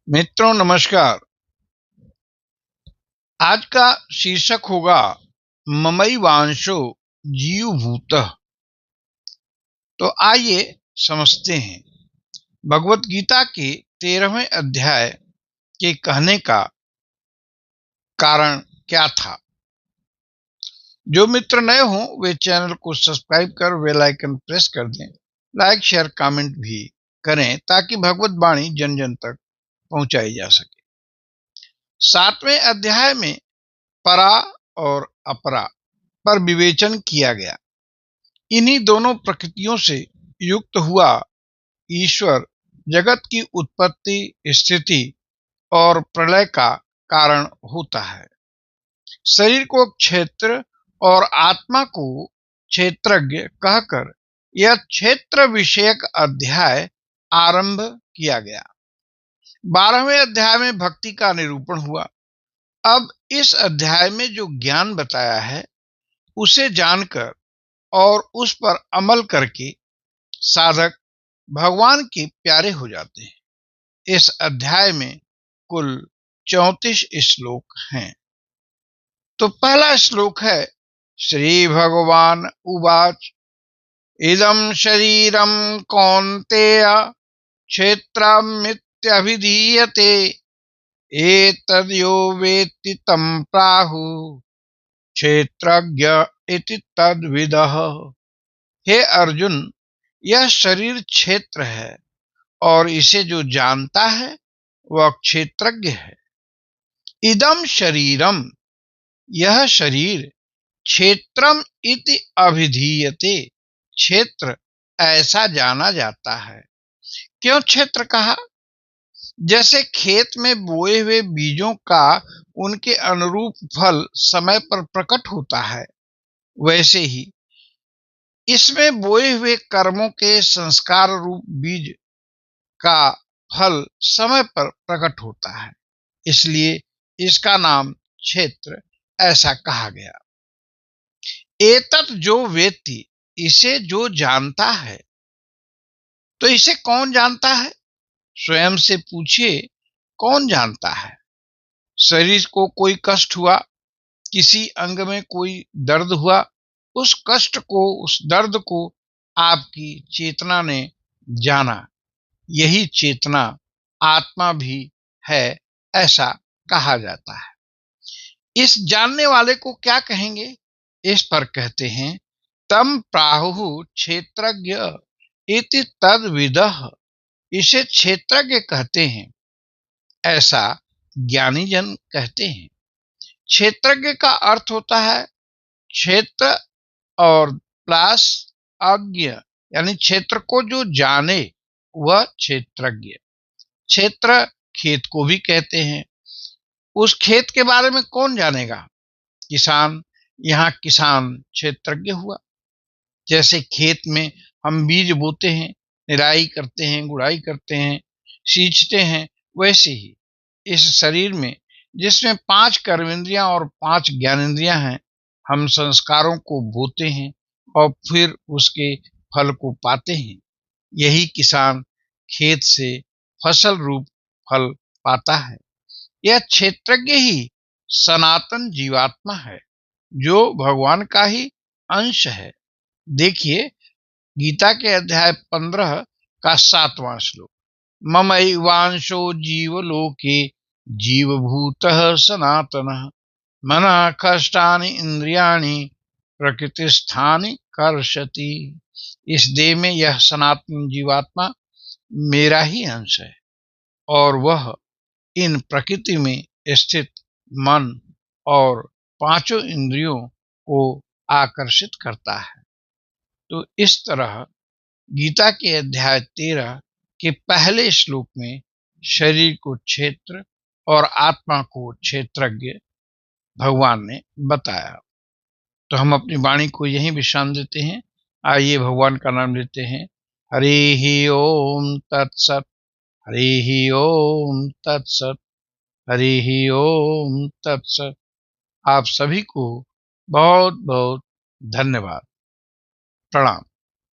मित्रों नमस्कार। आज का शीर्षक होगा ममैवांशो जीवभूतः। तो आइए समझते हैं भगवत गीता के 13वें अध्याय के कहने का कारण क्या था। जो मित्र नए हों वे चैनल को सब्सक्राइब कर बेल आइकन प्रेस कर दें, लाइक शेयर कमेंट भी करें ताकि भगवत वाणी जन जन तक पहुंचाई जा सके। 7वें अध्याय में परा और अपरा पर विवेचन किया गया। इन्हीं दोनों प्रकृतियों से युक्त हुआ ईश्वर जगत की उत्पत्ति, स्थिति और प्रलय का कारण होता है। शरीर को क्षेत्र और आत्मा को क्षेत्रज्ञ कहकर यह क्षेत्र विषयक अध्याय आरंभ किया गया। 12वें अध्याय में भक्ति का निरूपण हुआ। अब इस अध्याय में जो ज्ञान बताया है उसे जानकर और उस पर अमल करके साधक भगवान के प्यारे हो जाते हैं। इस अध्याय में कुल 34 श्लोक हैं। तो पहला श्लोक है श्री भगवान उवाच इदं शरीरं कौन्तेय क्षेत्रमित्यभिधीयते एतद्यो वेत्ति तं प्राहुः क्षेत्रज्ञ इति तद्विदः। हे अर्जुन, यह शरीर क्षेत्र है और इसे जो जानता है वह क्षेत्रज्ञ है। इदम शरीरम, यह शरीर क्षेत्रम इति अभिधीयते, क्षेत्र ऐसा जाना जाता है। क्यों क्षेत्र कहा? जैसे खेत में बोए हुए बीजों का उनके अनुरूप फल समय पर प्रकट होता है, वैसे ही इसमें बोए हुए कर्मों के संस्कार रूप बीज का फल समय पर प्रकट होता है, इसलिए इसका नाम क्षेत्र ऐसा कहा गया। एतत् जो वेत्ति, इसे जो जानता है। तो इसे कौन जानता है? स्वयं से पूछिए, कौन जानता है? शरीर को कोई कष्ट हुआ, किसी अंग में कोई दर्द हुआ, उस कष्ट को, उस दर्द को आपकी चेतना ने जाना। यही चेतना आत्मा भी है ऐसा कहा जाता है। इस जानने वाले को क्या कहेंगे? इस पर कहते हैं तम प्राहुः क्षेत्रज्ञ इति तद्विदः। इसे क्षेत्रज्ञ कहते हैं ऐसा ज्ञानी जन कहते हैं। क्षेत्रज्ञ का अर्थ होता है क्षेत्र और प्लस अज्ञ, यानी क्षेत्र को जो जाने वह क्षेत्रज्ञ। क्षेत्र खेत को भी कहते हैं। उस खेत के बारे में कौन जानेगा? किसान। यहाँ किसान क्षेत्रज्ञ हुआ। जैसे खेत में हम बीज बोते हैं, निराई करते हैं, गुड़ाई करते हैं, सींचते हैं, वैसे ही इस शरीर में जिसमें 5 कर्मेंद्रियां और 5 ज्ञानेंद्रियां हैं, हम संस्कारों को बोते हैं और फिर उसके फल को पाते हैं। यही किसान खेत से फसल रूप फल पाता है। यह क्षेत्रज्ञ ही सनातन जीवात्मा है, जो भगवान का ही अंश है। देखिए गीता के अध्याय 15 का 7वां श्लोक, ममैवांशो जीवलोके जीवभूतः सनातनः मनः कष्टानि इंद्रियाणि प्रकृतिस्थानि कर्षति। इस देह में यह सनातन जीवात्मा मेरा ही अंश है और वह इन प्रकृति में स्थित मन और 5 इंद्रियों को आकर्षित करता है। तो इस तरह गीता के अध्याय 13 के पहले श्लोक में शरीर को क्षेत्र और आत्मा को क्षेत्रज्ञ भगवान ने बताया। तो हम अपनी वाणी को यहीं विश्राम देते हैं। आइए भगवान का नाम लेते हैं। हरि ओम तत्सत, हरि ओम तत्सत, हरि ओम तत्सत। आप सभी को बहुत बहुत धन्यवाद। प्रणाम।